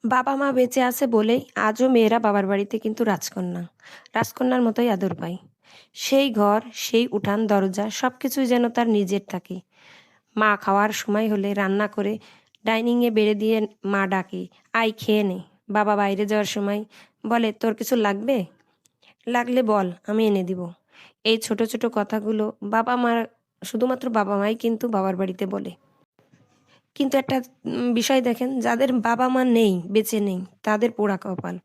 বাবা মা বেঁচে আছে বলেই আজও মেয়েরা বাবার বাড়িতে কিন্তু রাজকন্যা। রাজকন্যার মতোই আদর পায়। সেই ঘর, সেই উঠান দরজা সবকিছুই যেন তার নিজের থাকে। মা খাওয়ার সময় হলে রান্না করে ডাইনিংয়ে বেড়ে দিয়ে মা ডাকে, "আয় খেয়ে নে।" বাবা বাইরে যাওয়ার সময় বলে, "তোর কিছু লাগবে? লাগলে বল, আমি এনে দিব।" এই ছোট ছোট কথাগুলো বাবা মা, শুধুমাত্র বাবা মাই কিন্তু বাবার বাড়িতে বলে। কিন্তু একটা বিষয় দেখেন, যাদের বাবা মা নেই, বেঁচে নেই, তাদের পোড়া কপাল।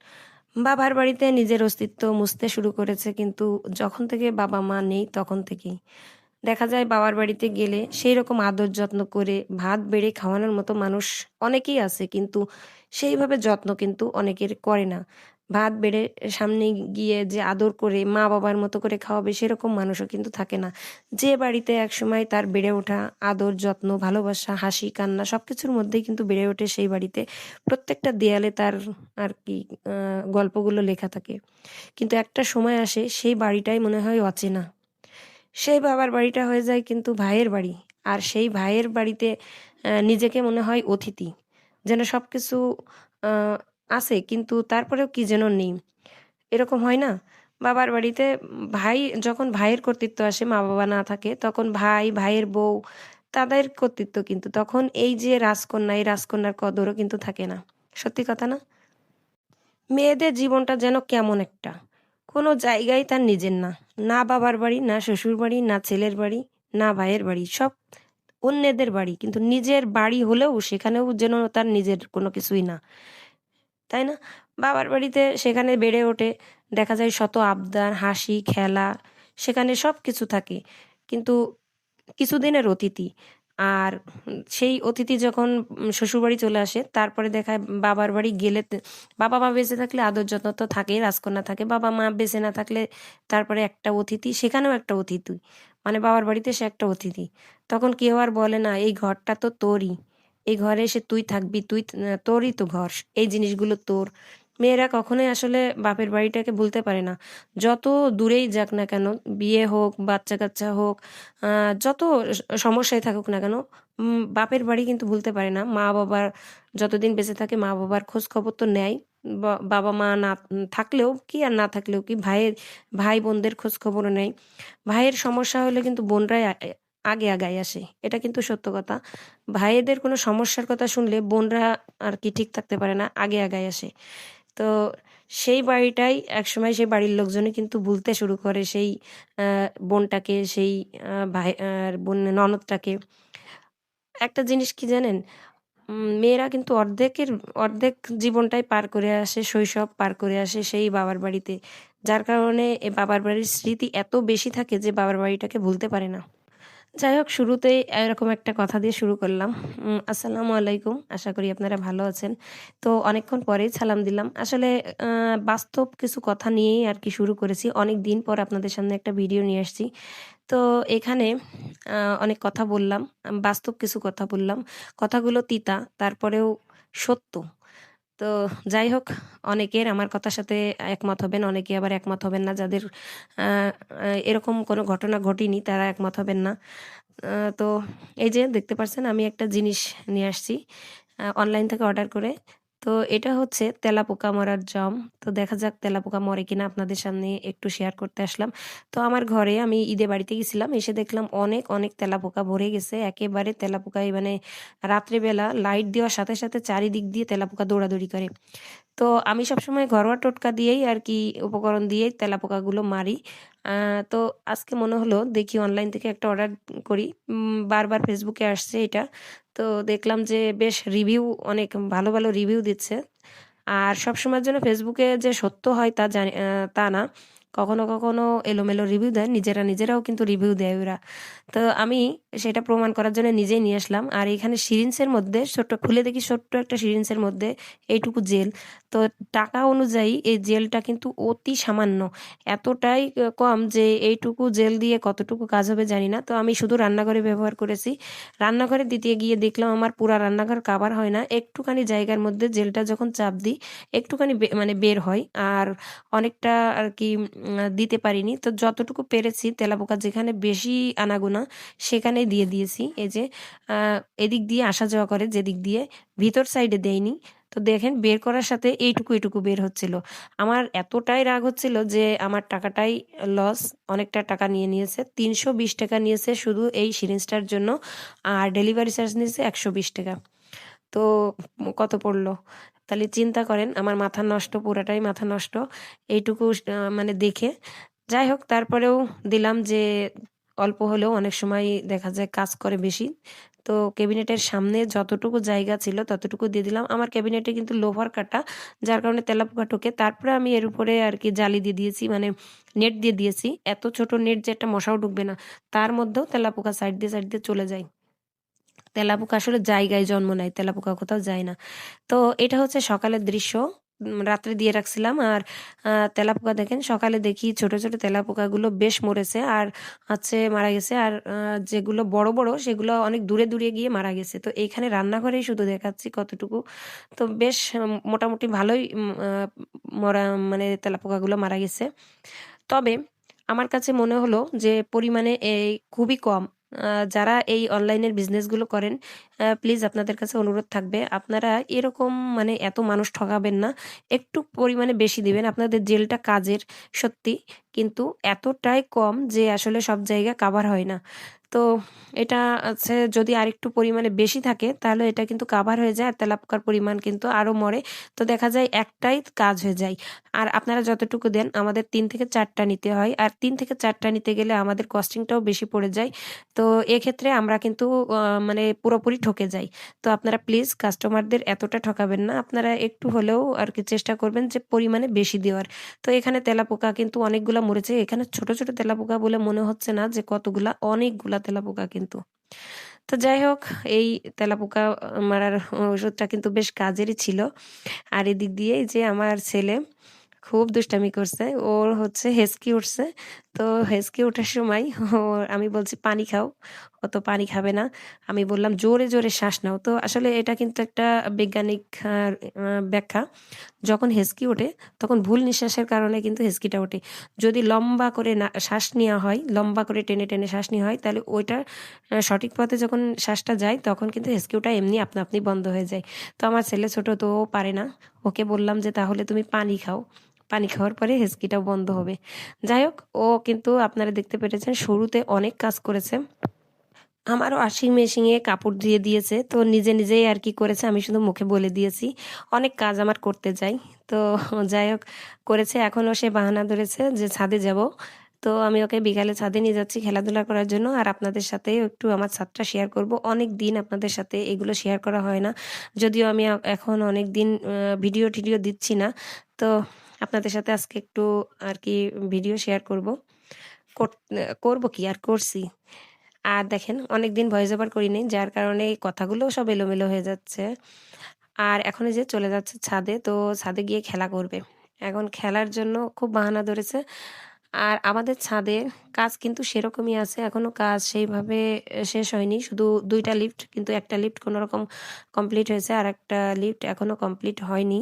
বাবার বাড়িতে নিজের অস্তিত্ব মুছতে শুরু করেছে, কিন্তু যখন থেকে বাবা মা নেই তখন থেকেই দেখা যায় বাবার বাড়িতে গেলে সেই রকম আদর যত্ন করে ভাত বেড়ে খাওয়ানোর মতো মানুষ অনেকেই আছে, কিন্তু সেইভাবে যত্ন কিন্তু অনেকের করে না। ভাত বেড়ে সামনে গিয়ে যে আদর করে মা বাবার মতো করে খাওয়াবে সেরকম মানুষও কিন্তু থাকে না। যে বাড়িতে একসময় তার বেড়ে ওঠা আদর যত্ন ভালোবাসা হাসি কান্না সবকিছুর মধ্যেই কিন্তু বেড়ে ওঠে, সেই বাড়িতে প্রত্যেকটা দেয়ালে তার আর কি গল্পগুলো লেখা থাকে। কিন্তু একটা সময় আসে সেই বাড়িটাই মনে হয় অচেনা। সেই বাবার বাড়িটা হয়ে যায় কিন্তু ভাইয়ের বাড়ি। আর সেই ভাইয়ের বাড়িতে নিজেকে মনে হয় অতিথি। যেন সবকিছু আ আছে কিন্তু তারপরেও কি যেন নেই। এরকম হয় না? বাবার বাড়িতে ভাই, যখন ভাইয়ের কর্তৃত্ব আসে, মা-বাবা না থাকে, তখন ভাই, ভাইয়ের বউ তাদের কর্তৃত্ব, কিন্তু তখন এই যে রাজকন্যা, এই রাজকন্যার কদরও কিন্তু থাকে না। সত্যি কথা না? মেয়েদের জীবনটা যেন কেমন একটা। কোনো জায়গাই তার নিজের না। না বাবার বাড়ি, না শ্বশুরবাড়ি, না ছেলের বাড়ি, না ভাইয়ের বাড়ি। সব অন্যেদের বাড়ি। কিন্তু নিজের বাড়ি হলেও সেখানেও যেন তার নিজের কোনো কিছুই না। তাই না? বাবার বাড়িতে সেখানে বেড়ে ওঠে। দেখা যায় শত আবদার, হাসি, খেলা, সেখানে সবকিছু থাকে। কিন্তু কিছুদিনের অতিথি। আর সেই অতিথি যখন শ্বশুরবাড়ি চলে আসে, তারপরে দেখায় বাবার বাড়ি গেলে বাবা-মা বেঁচে থাকলে আদর যত্ন তো থাকেই, রাজকন্যা থাকে। বাবা-মা বেঁচে না থাকলে তারপরে একটা অতিথি, সেখানেও একটা অতিথি। মানে বাবার বাড়িতে সে একটা অতিথি। তখন কেউ আর বলে না, "এই ঘরটা তো তোরই। এই ঘরে এসে তুই থাকবি, তোরই তো ঘর। এই জিনিসগুলো তোর।" মেয়েরা কখনোই আসলে বাপের বাড়িটাকে ভুলতে পারে না। যত দূরেই যাক না কেন, বিয়ে হোক, বাচ্চা-কাচ্চা হোক, আ যত সমস্যায় থাকুক না কেন, বাপের বাড়ি কিন্তু ভুলতে পারে না। মা-বাবার যতদিন বেঁচে থাকে মা-বাবার খোঁজ খবর তো নেয়। বাবা-মা না থাকলেও কি আর না থাকলেও কি, ভাই-বোনদের খোঁজ খবরও নেয়। ভাইয়ের সমস্যা হলে কিন্তু বোনরাই আগে আগায় আসে। এটা কিন্তু সত্য কথা। ভাইয়েদের কোনো সমস্যার কথা শুনলে বোনরা আর কি ঠিক থাকতে পারে না, আগে আগায় আসে। তো সেই বাড়িটাই একসময় সেই বাড়ির লোকজনই কিন্তু ভুলতে শুরু করে সেই আ বোনটাকে, সেই ভাই ননদটাকে। একটা জিনিস কি জানেন? মেয়েরা কিন্তু অর্ধেক জীবনটাই পার করে আসে, শৈশব পার করে আসে সেই বাবার বাড়িতে। যার কারণে বাবার বাড়ির স্মৃতি এত বেশি থাকে যে বাবার বাড়িটাকে ভুলতে পারে না। যাই হোক, শুরুতেই এরকম একটা কথা দিয়ে শুরু করলাম। আসসালামু আলাইকুম। আশা করি আপনারা ভালো আছেন। তো অনেকক্ষণ পরেই সালাম দিলাম। আসলে আ বাস্তব কিছু কথা নিয়েই আরকি শুরু করেছি। অনেকদিন পর আপনাদের সামনে একটা ভিডিও নিয়ে আসছি। তো এখানে অনেক কথা বললাম। বাস্তব কিছু কথা বললাম। কথাগুলো তিতা, তারপরেও সত্য। তো যাই হোক, অনেকের আমার কথার সাথে একমত হবেন, অনেকে আবার একমত হবেন না। যাদের আ আ এরকম কোনো ঘটনা ঘটেনি তারা একমত হবেন না। আ তো এই যে দেখতে পারছেন আমি একটা জিনিস নিয়ে আসছি অনলাইন থেকে অর্ডার করে। তো এটা হচ্ছে তেলাপোকা মরার জম। তো দেখা যাক তেলাপোকা মরে কিনা, আপনাদের সামনে একটু শেয়ার করতে আসলাম। তো আমার ঘরে আমি ঈদে বাড়িতে গেছিলাম। এসে দেখলাম অনেক তেলাপোকা ভরে গেছে। একেবারে তেলাপোকায় মানে রাত্রেবেলা লাইট দেওয়ার সাথে সাথে চারিদিক দিয়ে তেলাপোকা দৌড়াদৌড়ি করে। তো আমি সবসময় ঘরোয়া টোটকা দিয়েই আরকি উপকরণ দিয়েই তেলাপোকাগুলো মারি। আ তো আজকে মনে হলো দেখি অনলাইন থেকে একটা অর্ডার করি। বারবার ফেসবুকে আসছে এটা। তো দেখলাম যে বেশ রিভিউ, অনেক ভালো রিভিউ দিচ্ছে। আর সবসময়ের জন্য ফেসবুকে যে সত্য হয় তা না। কখনো এলোমেলো রিভিউ দেয়। নিজেরাও কিন্তু রিভিউ দেয় ওরা। তো আমি সেটা প্রমাণ করার জন্য নিজেই নিয়ে আসলাম। আর এখানে সিরিঞ্জের মধ্যে খুলে দেখি ছোট্ট একটা সিরিঞ্জের মধ্যে এইটুকু জেল। তো টাকা অনুযায়ী এই জেলটা কিন্তু অতি সামান্য। এতটাই কম যে এইটুকু জেল দিয়ে কতটুকু কাজ হবে জানি না। তো আমি শুধু রান্নাঘরে ব্যবহার করেছি। রান্নাঘরে দিতে গিয়ে দেখলাম আমার পুরা রান্নাঘর কাভার হয় না। একটুখানি জায়গার মধ্যে জেলটা যখন চাপ দিই, একটুখানি মানে বের হয়। আর অনেকটা আরকি দিতে পারিনি। তো যতটুকু পেরেছি তেলাপোকা যেখানে বেশি আনাগোনা সেখানেই দিয়ে দিয়েছি। এই যে আ এদিক দিয়ে আসা যাওয়া করে যেদিক দিয়ে, ভিতর সাইডে দেইনি। তো দেখেন বের করার সাথে এইটুকু বের হচ্ছিল। আমার এতটাই রাগ হচ্ছিল যে আমার টাকাটাই লস, অনেকটা টাকা নিয়ে নিয়েছে। ৳৩২০ নিয়েছে শুধু এই সিরিঞ্জটার জন্য, আর ডেলিভারি চার্জ নিয়েছে ৳১২০। তো কত পড়লো? তাহলে চিন্তা করেন, আমার মাথা নষ্ট, পুরাটাই মাথা নষ্ট এইটুকু মানে দেখে। যাই হোক তারপরেও দিলাম যে অল্প হলেও অনেক সময় দেখা যায় কাজ করে বেশি। তো ক্যাবিনেটের সামনে যতটুকু জায়গা ছিল ততটুকু দিয়ে দিলাম। আমার ক্যাবিনেটে কিন্তু লোহার কাটা, যার কারণে তেলাপোকা ঢোকে। তারপরে আমি এর উপরে আরকি জালি দিয়ে দিয়েছি, মানে নেট দিয়ে দিয়েছি। এত ছোট নেট যে একটা মশাও ঢুকবে না। তার মধ্যেও তেলাপোকা সাইড দিয়ে চলে যায়। তেলাপোকা আসলে জায়গায় জন্ম নেয়, তেলাপোকা কোথাও যায় না। তো এটা হচ্ছে সকালের দৃশ্য। রাত্রে দিয়ে রাখছিলাম। আর তেলাপোকা দেখেন, সকালে দেখি ছোট তেলাপোকাগুলো বেশ মরেছে আর হচ্ছে মারা গেছে। আর যেগুলো বড় সেগুলো অনেক দূরে গিয়ে মারা গেছে। তো এইখানে রান্নাঘরেই শুধু দেখাচ্ছি কতটুকু। তো বেশ মোটামুটি ভালোই মরা, মানে তেলাপোকাগুলো মারা গেছে। তবে আমার কাছে মনে হলো যে পরিমাণে এই খুবই কম। যারা এই অনলাইনের বিজনেসগুলো করেন, প্লিজ আপনাদের কাছে অনুরোধ থাকবে, আপনারা এরকম মানে এত মানুষ ঠকাবেন না। একটু পরিমাণে বেশি দিবেন। আপনাদের জেলটা কাজের সত্যি, কিন্তু এতটাই কম যে আসলে সব জায়গা কাভার হয় না। তো এটা আছে, যদি আরেকটু পরিমাণে বেশি থাকে তাহলে এটা কিন্তু কাভার হয়ে যায় আর তেলাপোকার পরিমাণ কিন্তু আরো মরে। তো দেখা যায় একটাই কাজ হয়ে যায়। আর আপনারা যতটুকু দেন আমাদের ৩ থেকে ৪ টা নিতে হয়। আর ৩ থেকে ৪ টা নিতে গেলে আমাদের কস্টিংটাও বেশি পড়ে যায়। তো এক্ষেত্রে আমরা কিন্তু মানে পুরোপুরি ঠকে যাই। তো আপনারা প্লিজ কাস্টমারদের এতটা ঠকাবেন না। আপনারা একটু হলেও আরকি চেষ্টা করবেন যে পরিমাণে বেশি দেওয়ার। তো এখানে তেলাপোকা কিন্তু অনেকগুলা মরেছে। এখানে ছোট তেলাপোকা বলে মনে হচ্ছে না যে কতগুলা, অনেকগুলা তেলাপোকা কিন্তু। তো যাই হোক, এই তেলাপোকা মারার ওষুধটা কিন্তু বেশ কাজেরই ছিল। আর এদিক দিয়ে এই যে আমার ছেলে খুব দুষ্টামি করছে। ওর হচ্ছে হেঁচকি উঠছে। তো হেঁচকি ওঠার সময় আমি বলছি, "পানি খাও।" ও তো পানি খাবে না। আমি বললাম, "জোরে শ্বাস নাও।" তো আসলে এটা কিন্তু একটা বৈজ্ঞানিক আ আ ব্যাখ্যা। যখন হেঁচকি ওঠে তখন ভুল নিঃশ্বাসের কারণে কিন্তু হেঁচকিটা ওঠে। যদি লম্বা করে না শ্বাস নেওয়া হয়, লম্বা করে টেনে শ্বাস নেওয়া হয়, তাহলে ওইটা সঠিক পথে যখন শ্বাসটা যায় তখন কিন্তু হেঁচকি ওঠা এমনি আপনা আপনি বন্ধ হয়ে যায়। তো আমার ছেলে ছোট, তো ও পারে না। ওকে বললাম যে, "তাহলে তুমি পানি খাও। পানি খাওয়ার পরে হেঁচকিটাও বন্ধ হবে।" যাই হোক, ও কিন্তু আপনারা দেখতে পেরেছেন শুরুতে অনেক কাজ করেছে। আমারও ওয়াশিং মেশিনে কাপড় ধুয়ে দিয়েছে। তো নিজেই আরকি করেছে। আমি শুধু মুখে বলে দিয়েছি। অনেক কাজ আমার করতে যাই। তো যাই হোক করেছে। এখনও সে বাহানা ধরেছে যে ছাদে যাবো। তো আমি ওকে বিকালে ছাদে নিয়ে যাচ্ছি খেলাধুলা করার জন্য। আর আপনাদের সাথেও একটু আমার ছাদটা শেয়ার করব। অনেকদিন আপনাদের সাথে এগুলো শেয়ার করা হয় না। যদিও আমি এখন অনেকদিন ভিডিও-টিডিও দিচ্ছি না। তো আপনাদের সাথে আজকে একটু আরকি ভিডিও শেয়ার করব। করব কি আর করছি। আর দেখেন অনেকদিন ভয়েস ওভার করি নাই। যার কারণে এই কথাগুলোও সব এলোমেলো হয়ে যাচ্ছে। আর এখন এই যে চলে যাচ্ছে ছাদে। তো ছাদে গিয়ে খেলা করবে। এখন খেলার জন্য খুব বাহানা ধরেছে। আর আমাদের ছাদে কাজ কিন্তু সেরকমই আছে। এখনো কাজ সেইভাবে শেষ হয়নি। শুধু ২ টা লিফট, কিন্তু একটা লিফট কোনরকম কমপ্লিট হয়েছে। আরেকটা লিফট এখনো কমপ্লিট হয়নি।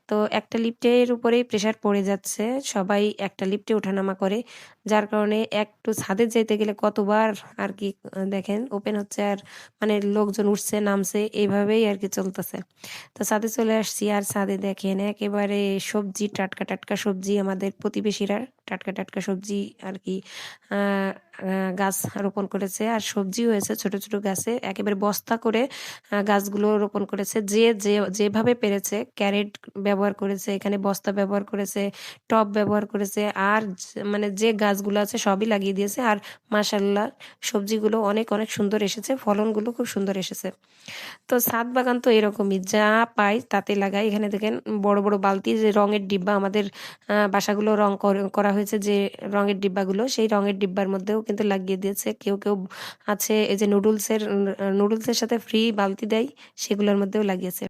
তো একটা লিফটের উপরেই প্রেশার পড়ে যাচ্ছে। সবাই একটা লিফটে ওঠানামা করে। যার কারণে একটু ছাদে যাইতে গেলে কতবার আরকি দেখেন ওপেন হচ্ছে আর মানে লোকজন উঠছে নামছে এভাবেই আরকি চলতেছে। তো ছাদে চলে আসছি আর ছাদে দেখেন একেবারে সবজি, টাটকা সবজি, আমাদের প্রতিবেশীরা টাটকা সবজি আরকি আ আ গাছ রোপণ করেছে। আর সবজিও হয়েছে ছোট গাছে। একেবারে বস্তা করে গাছগুলো রোপণ করেছে। যেভাবে পেরেছে ক্যারেট ব্যবহার করেছে, এখানে বস্তা ব্যবহার করেছে, টব ব্যবহার করেছে। আর মানে যে গাছগুলো আছে সবই লাগিয়ে দিয়েছে। আর মাশাআল্লাহ সবজিগুলো অনেক সুন্দর এসেছে। ফলনগুলো খুব সুন্দর এসেছে। তো ছাদ বাগান তো এরকমই। যা পাই তাতে লাগাই। এখানে দেখেন বড় বালতি, যে রঙের ডিব্বা, আমাদের বাসাগুলো রং করা হয়েছে যে রঙের ডিব্বাগুলো, সেই রঙের ডিব্বার মধ্যেও কিন্তু লাগিয়ে দিয়েছে। কেউ আছে এই যে নুডলসের সাথে ফ্রি বালতি দেয়, সেগুলোর মধ্যেও লাগিয়েছে।